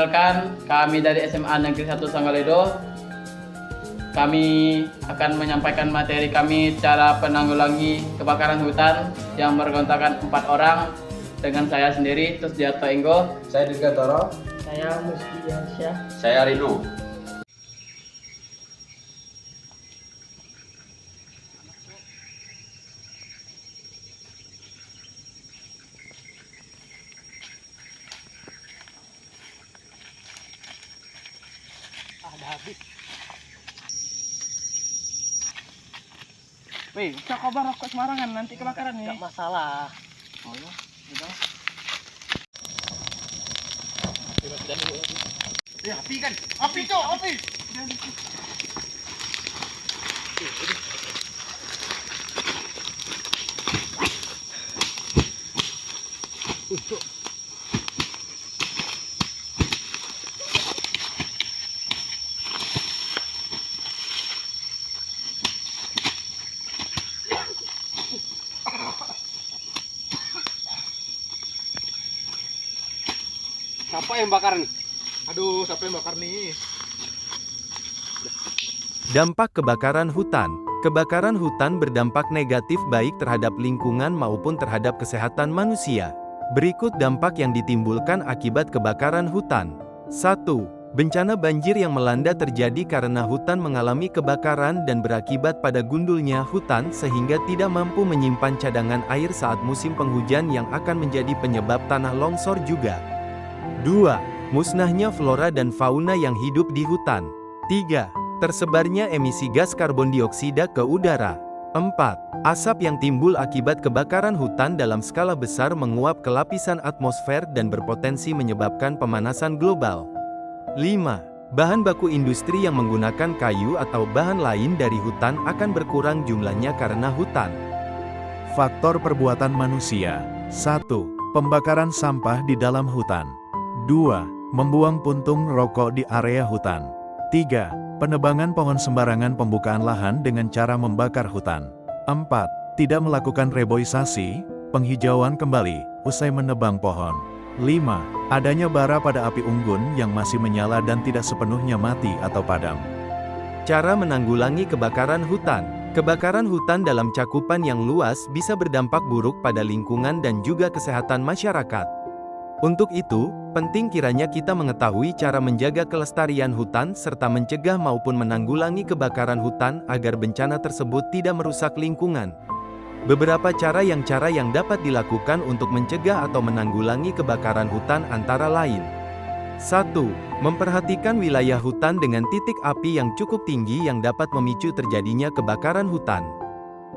Perkenalkan, kami dari SMA Negeri 1 Sanggaledo. Kami akan menyampaikan materi kami cara penanggulangi kebakaran hutan yang bergontakan 4 orang dengan saya sendiri, Tusdiarto Enggo. Saya Dirgantoro. Saya Musdiansyah. Saya Rino. Habis. Wih, bisa kobar rokok sembarangan nanti kebakaran nih. Enggak masalah. Oh ya, udah. Ya, api kan? Api, Cok, api. Siapa yang bakar nih? Aduh, siapa yang bakar nih? Dampak kebakaran hutan. Kebakaran hutan berdampak negatif baik terhadap lingkungan maupun terhadap kesehatan manusia. Berikut dampak yang ditimbulkan akibat kebakaran hutan. 1. Bencana banjir yang melanda terjadi karena hutan mengalami kebakaran dan berakibat pada gundulnya hutan sehingga tidak mampu menyimpan cadangan air saat musim penghujan yang akan menjadi penyebab tanah longsor juga. 2. Musnahnya flora dan fauna yang hidup di hutan. 3. Tersebarnya emisi gas karbon dioksida ke udara. 4. Asap yang timbul akibat kebakaran hutan dalam skala besar menguap ke lapisan atmosfer dan berpotensi menyebabkan pemanasan global. 5. Bahan baku industri yang menggunakan kayu atau bahan lain dari hutan akan berkurang jumlahnya karena hutan. Faktor perbuatan manusia. 1. Pembakaran sampah di dalam hutan. 2. Membuang puntung rokok di area hutan. 3. Penebangan pohon sembarangan pembukaan lahan dengan cara membakar hutan. 4. Tidak melakukan reboisasi, penghijauan kembali, usai menebang pohon. 5. Adanya bara pada api unggun yang masih menyala dan tidak sepenuhnya mati atau padam. Cara menanggulangi kebakaran hutan. Kebakaran hutan dalam cakupan yang luas bisa berdampak buruk pada lingkungan dan juga kesehatan masyarakat. Untuk itu, penting kiranya kita mengetahui cara menjaga kelestarian hutan serta mencegah maupun menanggulangi kebakaran hutan agar bencana tersebut tidak merusak lingkungan. Beberapa cara yang dapat dilakukan untuk mencegah atau menanggulangi kebakaran hutan antara lain. 1. Memperhatikan wilayah hutan dengan titik api yang cukup tinggi yang dapat memicu terjadinya kebakaran hutan.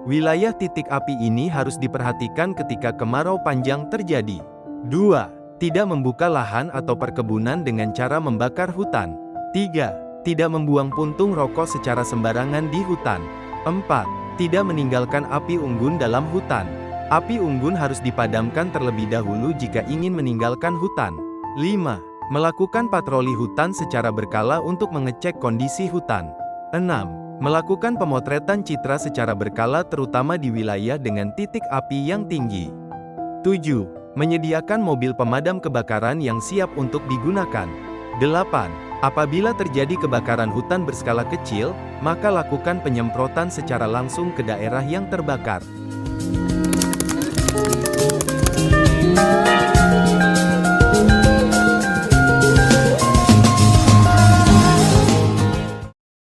Wilayah titik api ini harus diperhatikan ketika kemarau panjang terjadi. 2. Tidak membuka lahan atau perkebunan dengan cara membakar hutan. 3. Tidak membuang puntung rokok secara sembarangan di hutan. 4. Tidak meninggalkan api unggun dalam hutan. Api unggun harus dipadamkan terlebih dahulu jika ingin meninggalkan hutan. 5. Melakukan patroli hutan secara berkala untuk mengecek kondisi hutan. 6. Melakukan pemotretan citra secara berkala terutama di wilayah dengan titik api yang tinggi. 7. Menyediakan mobil pemadam kebakaran yang siap untuk digunakan. 8. Apabila terjadi kebakaran hutan berskala kecil, maka lakukan penyemprotan secara langsung ke daerah yang terbakar.